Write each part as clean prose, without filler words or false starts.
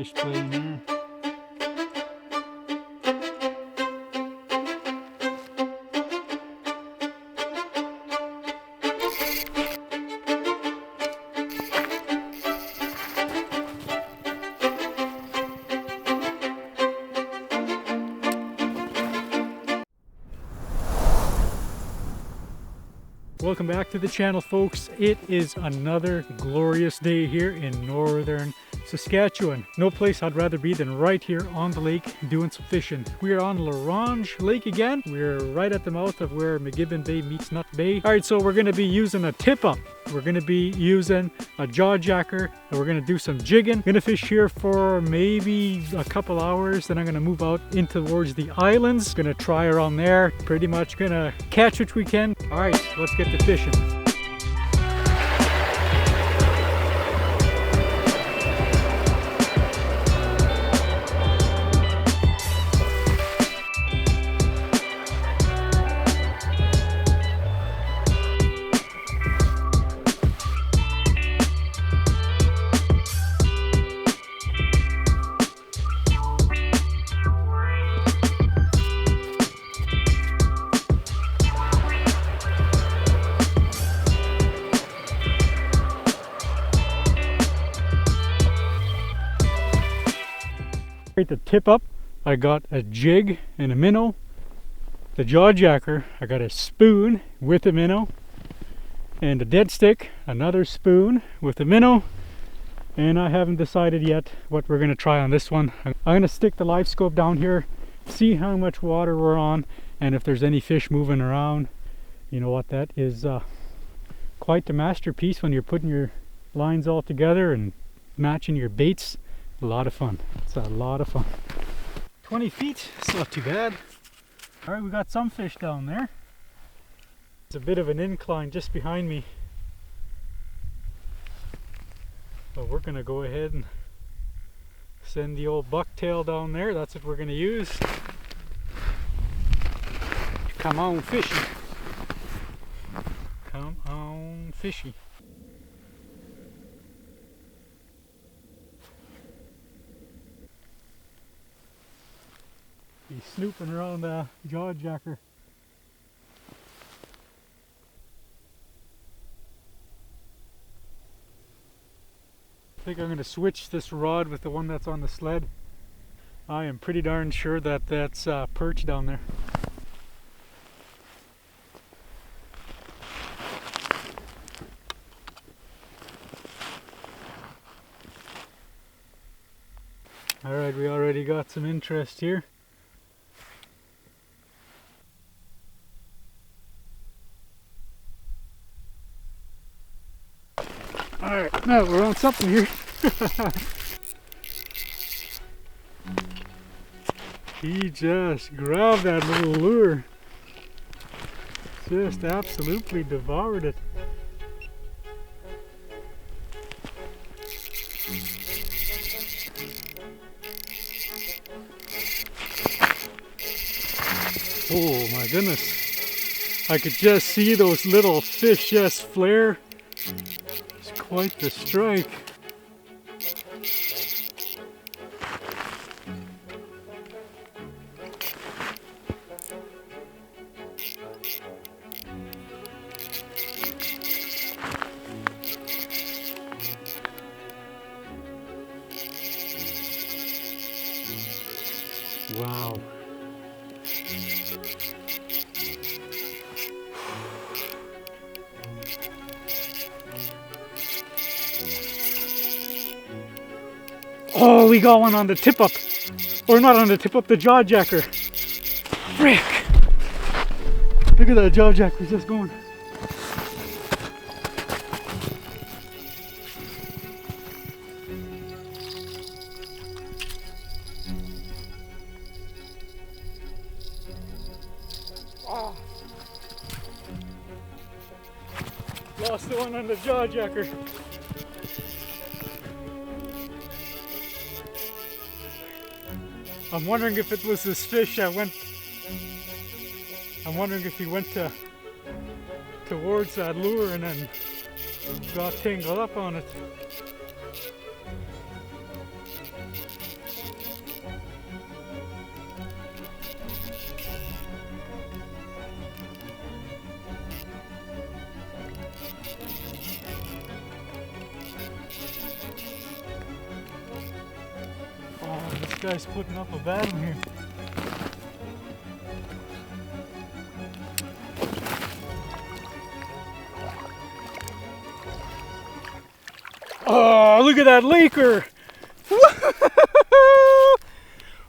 fish playing there. Welcome back to the channel, folks. It is another glorious day here in northern Saskatchewan. No place I'd rather be than right here on the lake doing some fishing. We are on Leroy Lake again. We're right at the mouth of where McGibbon Bay meets Nut Bay. All right, so we're going to be using a tip up. We're going to be using a jaw jacker, and we're going to do some jigging. I'm going to fish here for maybe a couple hours, then I'm going to move out in towards the islands. Going to try around there. Pretty much going to catch what we can. All right, let's get to fishing. The tip up, I got a jig and a minnow. The jaw jacker, I got a spoon with a minnow, and a dead stick, another spoon with a minnow. And I haven't decided yet what we're going to try on this one. I'm going to stick the live scope down here, see how much water we're on, and if there's any fish moving around. You know what, that is quite the masterpiece when you're putting your lines all together and matching your baits. A lot of fun. It's a lot of fun. 20 feet, it's not too bad. All right, we got some fish down there. It's a bit of an incline just behind me. But we're gonna go ahead and send the old bucktail down there. That's what we're gonna use. Come on, fishy. Come on, fishy. He's snooping around the jaw jacker. I think I'm going to switch this rod with the one that's on the sled. I am pretty darn sure that that's perch down there. Alright, we already got some interest here. Alright, now we're on something here. He just grabbed that little lure. Just absolutely devoured it. Oh my goodness. I could just see those little fish just flare. Quite the strike. Wow. Oh, we got one on the tip up. Or not on the tip up, the jaw jacker. Frick! Look at that jaw jacker just going. Oh. Lost the one on the jaw jacker. I'm wondering if it was this fish that went. I'm wondering if he went towards that lure and then got tangled up on it. Oh, this guy's putting up a battle here. Oh, look at that laker!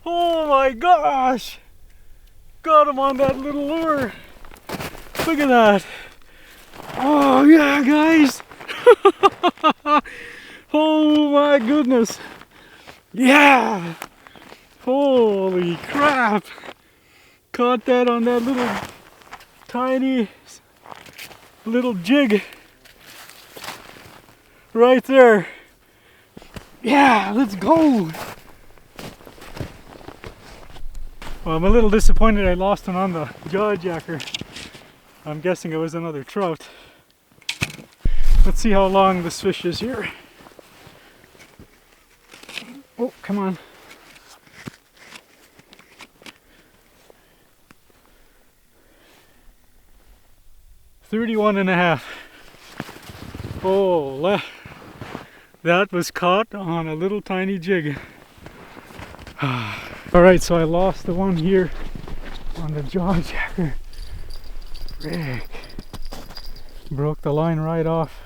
Oh my gosh! Got him on that little lure. Look at that. Oh yeah, guys. Oh my goodness. Yeah. Holy crap. Caught that on that little tiny little jig. Right there. Yeah, let's go. Well, I'm a little disappointed I lost one on the jaw jacker. I'm guessing it was another trout. Let's see how long this fish is here. Oh, come on. $31.5. Oh, that was caught on a little tiny jig. Alright, so I lost the one here on the jaw jacker. Frick. Broke the line right off.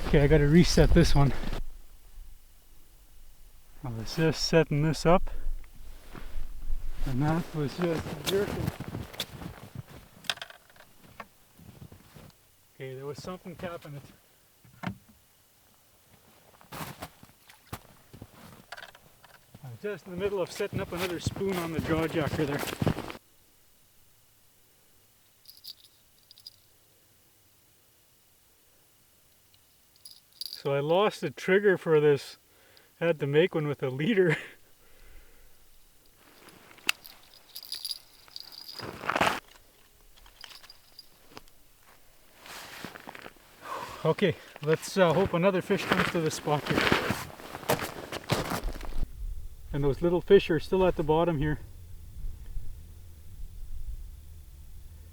Okay, I gotta reset this one. I was just setting this up, and that was just jerking. Okay, there was something tapping it. I was just in the middle of setting up another spoon on the jaw jacker there. So I lost the trigger for this. Had to make one with a leader. Okay, let's hope another fish comes to the spot here. And those little fish are still at the bottom here.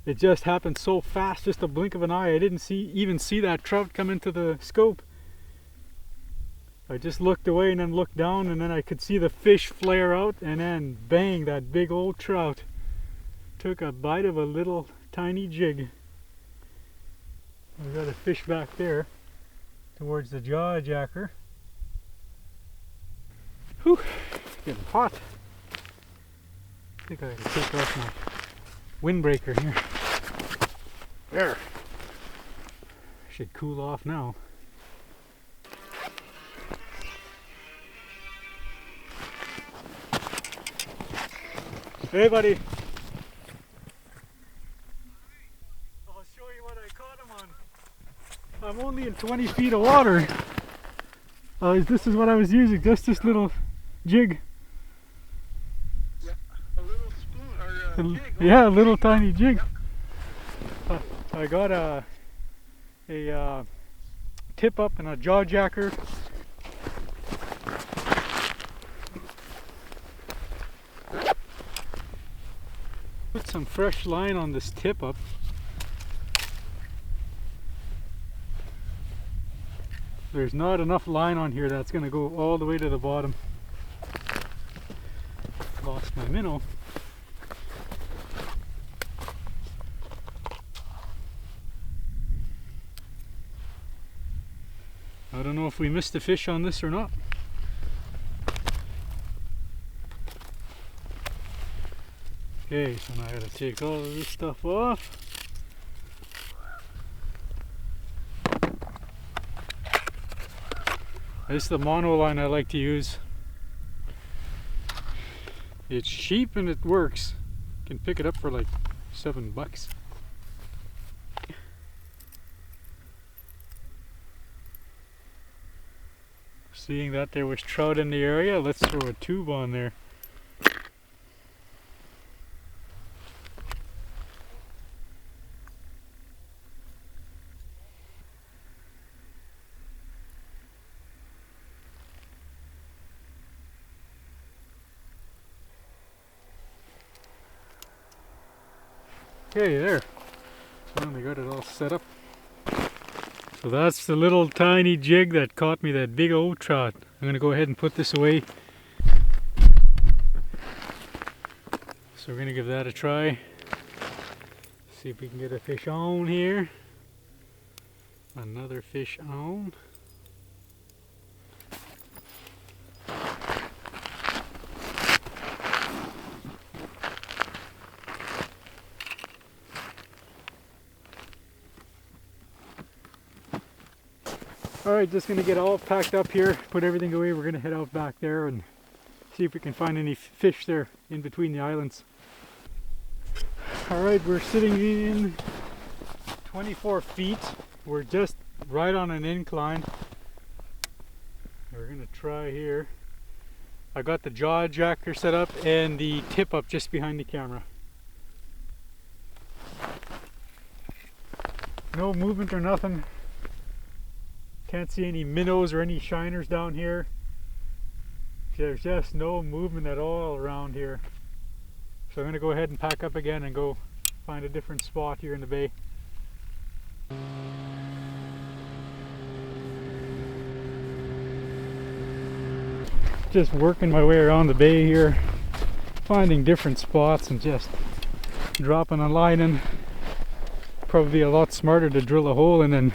It just happened so fast, just a blink of an eye. I didn't even see that trout come into the scope. I just looked away and then looked down, and then I could see the fish flare out, and then bang, that big old trout took a bite of a little tiny jig. We got a fish back there towards the jaw jacker. Whew, getting hot. I think I can take off my windbreaker here. There. Should cool off now. Hey buddy. I'll show you what I caught him on. I'm only in 20 feet of water. This is what I was using, just this little jig. Yeah, a little spoon or jig. Yeah, a little tiny jig. I got a tip up and a jaw jacker. Put some fresh line on this tip up. There's not enough line on here that's going to go all the way to the bottom. Lost my minnow. I don't know if we missed a fish on this or not. Okay, so now I gotta take all of this stuff off. This is the mono line I like to use. It's cheap and it works. You can pick it up for like $7. Seeing that there was trout in the area, let's throw a tube on there. Okay, there. Finally got it all set up. So that's the little tiny jig that caught me that big old trout. I'm gonna go ahead and put this away. So we're gonna give that a try. See if we can get a fish on here. Another fish on. Alright, just gonna get all packed up here, put everything away. We're gonna head out back there and see if we can find any fish there in between the islands. Alright, we're sitting in 24 feet. We're just right on an incline. We're gonna try here. I got the jaw jacker set up and the tip up just behind the camera. No movement or nothing. Can't see any minnows or any shiners down here. There's just no movement at all around here. So I'm going to go ahead and pack up again and go find a different spot here in the bay. Just working my way around the bay here, finding different spots and just dropping a line in. Probably a lot smarter to drill a hole and then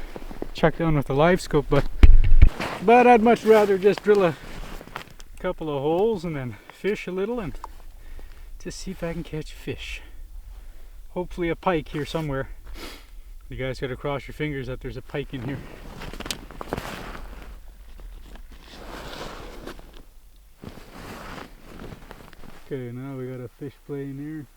check down with the live scope, but I'd much rather just drill a couple of holes and then fish a little and just see if I can catch fish. Hopefully a pike here somewhere. You guys gotta cross your fingers that there's a pike in here. Okay, now we got a fish playing here.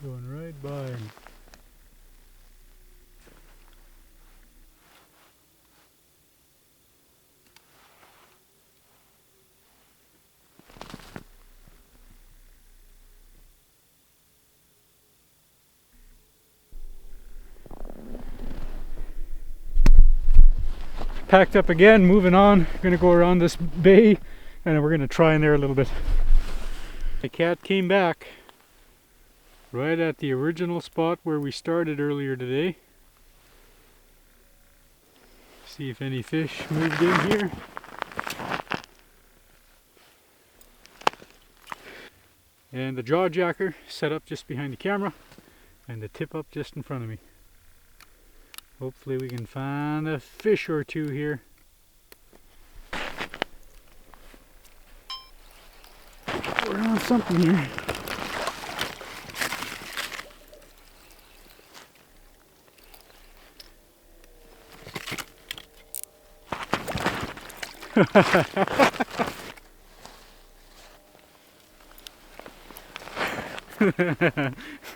Going right by him. Packed up again, moving on. Gonna go around this bay and we're gonna try in there a little bit. The cat came back right at the original spot where we started earlier today. See if any fish moved in here. And the jaw jacker set up just behind the camera and the tip up just in front of me. Hopefully we can find a fish or two here. We're on something here.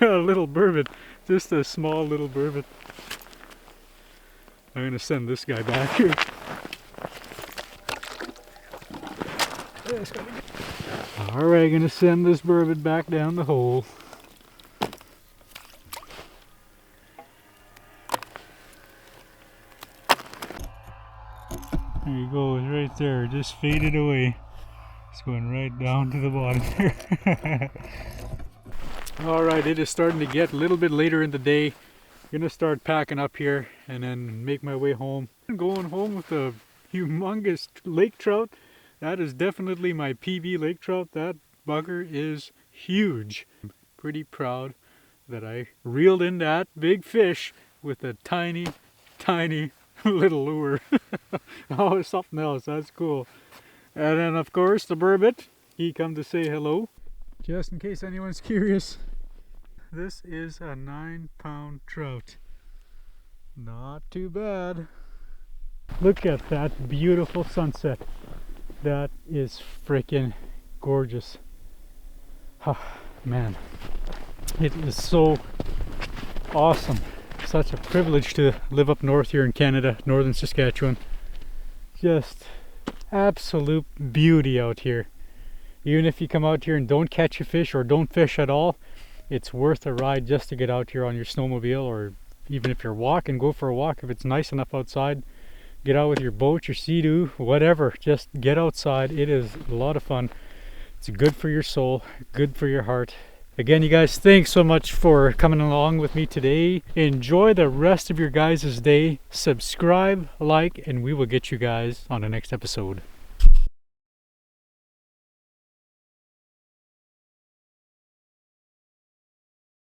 A little burbot, just a small little burbot. I'm gonna send this guy back here. Alright, gonna send this burbot back down the hole. There he goes, right there, just faded away. It's going right down to the bottom here. Alright, it is starting to get a little bit later in the day. Gonna start packing up here and then make my way home. I'm going home with a humongous lake trout. That is definitely my PB lake trout. That bugger is huge. I'm pretty proud that I reeled in that big fish with a tiny, tiny little lure. Oh, it's something else. That's cool. And then of course the burbot, he come to say hello. Just in case anyone's curious, this is a 9-pound trout. Not too bad. Look at that beautiful sunset. That is freaking gorgeous. Oh, man, it is so awesome. Such a privilege to live up north here in Canada, northern Saskatchewan. Just absolute beauty out here. Even if you come out here and don't catch a fish or don't fish at all, it's worth a ride just to get out here on your snowmobile, or even if you're walking, go for a walk if it's nice enough outside. Get out with your boat, your Sea-Doo, whatever. Just get outside. It is a lot of fun. It's good for your soul, good for your heart. Again, you guys, thanks so much for coming along with me today. Enjoy the rest of your guys' day. Subscribe, like, and we will get you guys on the next episode.